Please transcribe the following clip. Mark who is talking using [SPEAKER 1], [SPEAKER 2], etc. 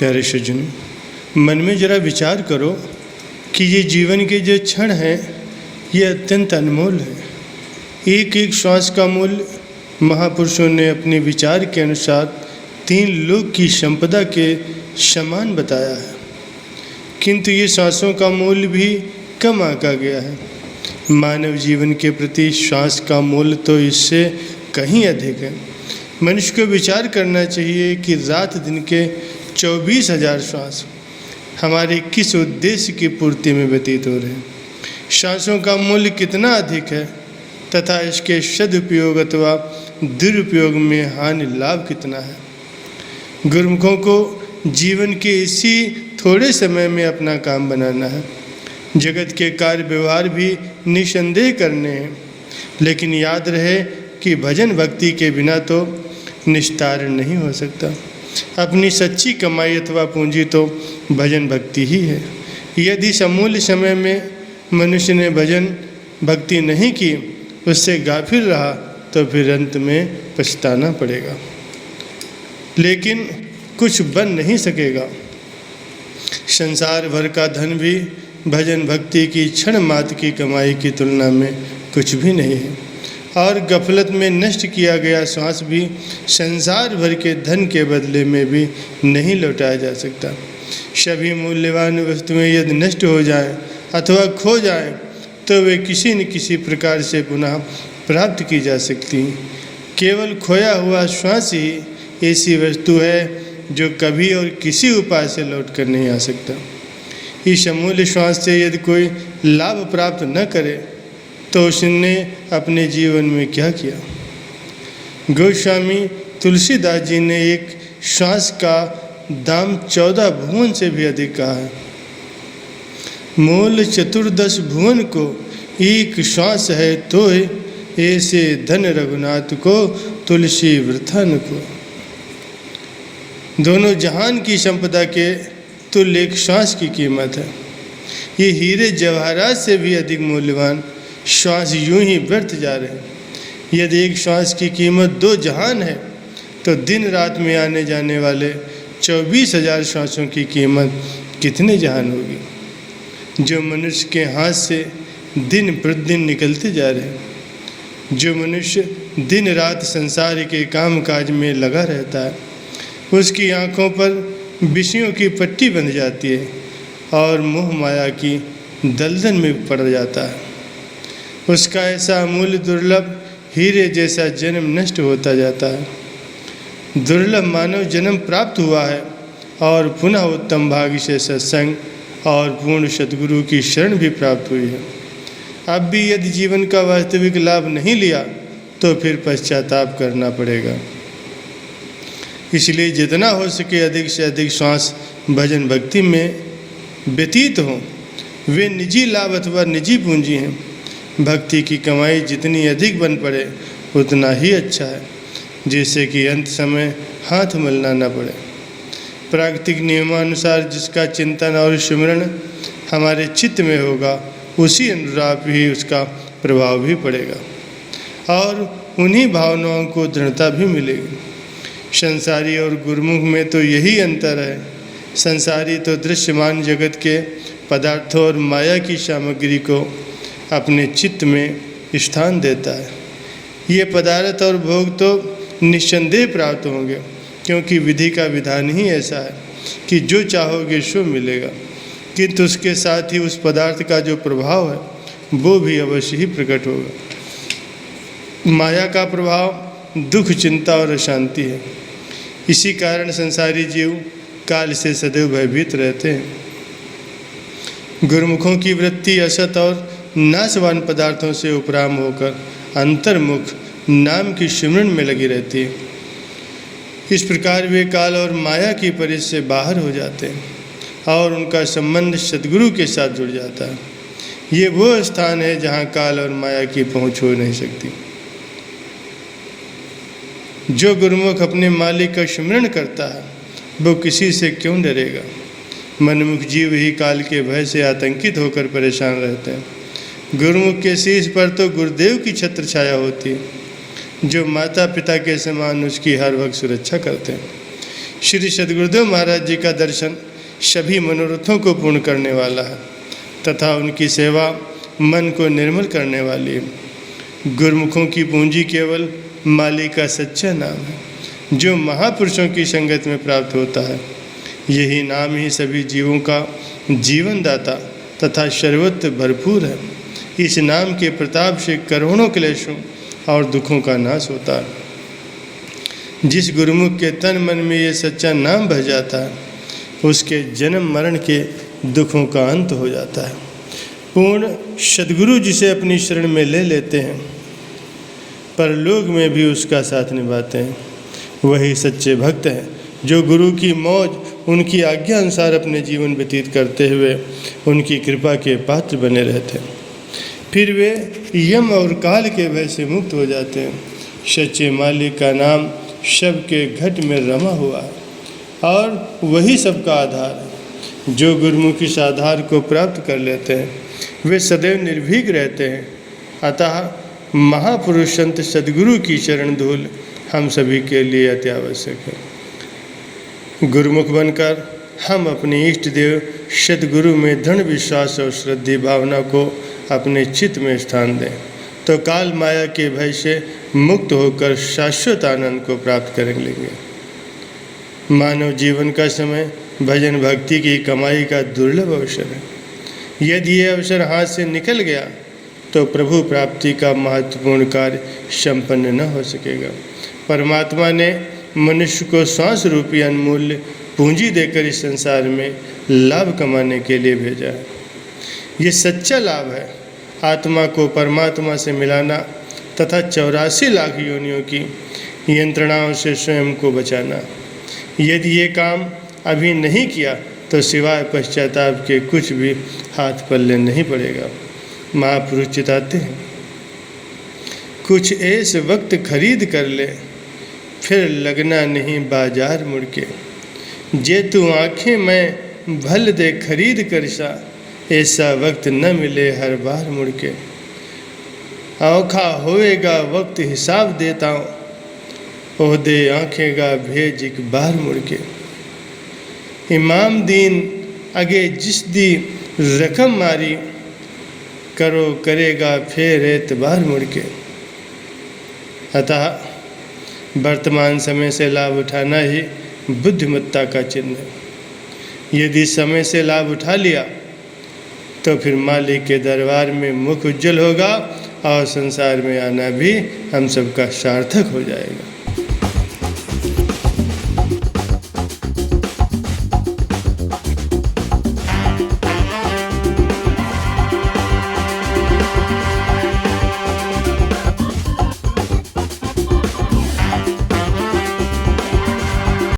[SPEAKER 1] प्यारे सज्जन, मन में ज़रा विचार करो कि ये जीवन के जो क्षण हैं ये अत्यंत अनमोल है। एक एक श्वास का मूल्य महापुरुषों ने अपने विचार के अनुसार 3 लोक की संपदा के समान बताया है, किंतु ये श्वासों का मूल्य भी कम आंका गया है। मानव जीवन के प्रति श्वास का मूल्य तो इससे कहीं अधिक है। मनुष्य को विचार करना चाहिए कि रात दिन के 24,000 श्वास हमारे किस उद्देश्य की पूर्ति में व्यतीत हो रहे हैं। श्वासों का मूल्य कितना अधिक है तथा इसके सदुपयोग अथवा दुरुपयोग में हानि लाभ कितना है। गुरुमुखों को जीवन के इसी थोड़े समय में अपना काम बनाना है। जगत के कार्य व्यवहार भी निसंदेह करने हैं, लेकिन याद रहे कि भजन भक्ति के बिना तो निस्तार नहीं हो सकता। अपनी सच्ची कमाई अथवा पूंजी तो भजन भक्ति ही है। यदि समूल्य समय में मनुष्य ने भजन भक्ति नहीं की, उससे गाफिल रहा, तो फिर अंत में पछताना पड़ेगा, लेकिन कुछ बन नहीं सकेगा। संसार भर का धन भी भजन भक्ति की क्षण मात्र की कमाई की तुलना में कुछ भी नहीं है, और गफलत में नष्ट किया गया श्वास भी संसार भर के धन के बदले में भी नहीं लौटाया जा सकता। सभी मूल्यवान वस्तुएं यदि नष्ट हो जाएं अथवा खो जाएं, तो वे किसी न किसी प्रकार से पुनः प्राप्त की जा सकती हैं। केवल खोया हुआ श्वास ही ऐसी वस्तु है जो कभी और किसी उपाय से लौट कर नहीं आ सकता। इस अमूल्य श्वास से यदि कोई लाभ प्राप्त न करे, तो उसने अपने जीवन में क्या किया। गोस्वामी तुलसीदास जी ने एक श्वास का दाम 14 भुवन से भी अधिक कहा है। मूल 14 भुवन को एक श्वास है, तो ऐसे धन रघुनाथ को तुलसी वृथा न को। दोनों जहान की संपदा के तुल्य एक श्वास की कीमत है। ये हीरे जवाहरात से भी अधिक मूल्यवान श्वास यूं ही व्यर्थ जा रहे हैं। यदि एक श्वास की कीमत 2 जहान है, तो दिन रात में आने जाने वाले 24,000 श्वासों की कीमत कितने जहान होगी, जो मनुष्य के हाथ से दिन प्रतिदिन निकलते जा रहे हैं। जो मनुष्य दिन रात संसार के काम काज में लगा रहता है, उसकी आँखों पर विषयों की पट्टी बंध जाती है और मोह माया की दलदल में पड़ जाता है। उसका ऐसा अमूल्य दुर्लभ हीरे जैसा जन्म नष्ट होता जाता है। दुर्लभ मानव जन्म प्राप्त हुआ है और पुनः उत्तम भाग्य से सत्संग और पूर्ण सद्गुरु की शरण भी प्राप्त हुई है। अब भी यदि जीवन का वास्तविक लाभ नहीं लिया, तो फिर पश्चाताप करना पड़ेगा। इसलिए जितना हो सके अधिक से अधिक श्वास भजन भक्ति में व्यतीत हों। वे निजी लाभ अथवा निजी पूंजी हैं। भक्ति की कमाई जितनी अधिक बन पड़े उतना ही अच्छा है, जिससे कि अंत समय हाथ मलना न पड़े। प्राकृतिक नियमानुसार जिसका चिंतन और स्मरण हमारे चित्त में होगा, उसी अनुरूप ही उसका प्रभाव भी पड़ेगा और उन्हीं भावनाओं को दृढ़ता भी मिलेगी। संसारी और गुरुमुख में तो यही अंतर है। संसारी तो दृश्यमान जगत के पदार्थों और माया की सामग्री को अपने चित्त में स्थान देता है। ये पदार्थ और भोग तो निस्संदेह प्राप्त होंगे, क्योंकि विधि का विधान ही ऐसा है कि जो चाहोगे सो मिलेगा, किंतु उसके साथ ही उस पदार्थ का जो प्रभाव है वो भी अवश्य ही प्रकट होगा। माया का प्रभाव दुख, चिंता और अशांति है। इसी कारण संसारी जीव काल से सदैव भयभीत रहते हैं। गुरुमुखों की वृत्ति असत और नाशवान पदार्थों से उपराम होकर अंतर्मुख नाम की सिमरन में लगी रहती है। इस प्रकार वे काल और माया की परिध से बाहर हो जाते हैं और उनका संबंध सद्गुरु के साथ जुड़ जाता है। ये वो स्थान है जहाँ काल और माया की पहुँच हो नहीं सकती। जो गुरुमुख अपने मालिक का स्मरण करता है, वो किसी से क्यों डरेगा। मनमुख जीव ही काल के भय से आतंकित होकर परेशान रहते हैं। गुरुमुख के शीश पर तो गुरुदेव की छत्र छाया होती है, जो माता पिता के समान उसकी हर वक्त सुरक्षा करते हैं। श्री सद्गुरुदेव महाराज जी का दर्शन सभी मनोरथों को पूर्ण करने वाला है तथा उनकी सेवा मन को निर्मल करने वाली है। गुरुमुखों की पूंजी केवल माली का सच्चा नाम है जो महापुरुषों की संगत में प्राप्त होता है। यही नाम ही सभी जीवों का जीवन दाता तथा सर्वत्र भरपूर है। इस नाम के प्रताप से करोड़ों क्लेशों और दुखों का नाश होता है। जिस गुरुमुख के तन मन में ये सच्चा नाम बह जाता है उसके जन्म मरण के दुखों का अंत हो जाता है। पूर्ण सद्गुरु जिसे अपनी शरण में ले लेते हैं परलोक में भी उसका साथ निभाते हैं, वही सच्चे भक्त हैं जो गुरु की मौज उनकी आज्ञा अनुसार अपने जीवन व्यतीत करते हुए उनकी कृपा के पात्र बने रहते हैं। फिर वे यम और काल के भय से मुक्त हो जाते हैं। सच्चे मालिक का नाम सबके घट में रमा हुआ है और वही सबका आधार है। जो गुरुमुख इस आधार को प्राप्त कर लेते हैं वे सदैव निर्भीक रहते हैं। अतः महापुरुष संत सद्गुरु की चरण धूल हम सभी के लिए अति आवश्यक है। गुरुमुख बनकर हम अपने इष्ट देव सद्गुरु में दृढ़ विश्वास और श्रद्धा भावना को अपने चित्त में स्थान दें तो काल माया के भय से मुक्त होकर शाश्वत आनंद को प्राप्त कर लेंगे। मानव जीवन का समय भजन भक्ति की कमाई का दुर्लभ अवसर है। यदि ये अवसर हाथ से निकल गया तो प्रभु प्राप्ति का महत्वपूर्ण कार्य संपन्न न हो सकेगा। परमात्मा ने मनुष्य को श्वास रूपी अनमूल्य पूंजी देकर इस संसार में लाभ कमाने के लिए भेजा है। ये सच्चा लाभ है आत्मा को परमात्मा से मिलाना तथा 84 लाख योनियों की यंत्रणाओं से स्वयं को बचाना। यदि ये काम अभी नहीं किया तो सिवाय पश्चाताप के कुछ भी हाथ पल्ले नहीं पड़ेगा। महापुरुष चिताते हैं, कुछ ऐसे वक्त खरीद कर ले फिर लगना नहीं बाजार मुड़ के। जे तू आँखें मैं भल दे खरीद कर सा ऐसा वक्त न मिले हर बार मुड़ के। औखा होएगा वक्त हिसाब देता हूँ ओहदे आँखें गा भेज एक बार मुड़ के। इमाम दीन अगे जिस दी रकम मारी करो करेगा फिर एतबार मुड़ के। अतः वर्तमान समय से लाभ उठाना ही बुद्धिमत्ता का चिन्ह है। यदि समय से लाभ उठा लिया तो फिर मालिक के दरबार में मुख उज्जवल होगा और संसार में आना भी हम सबका सार्थक हो जाएगा।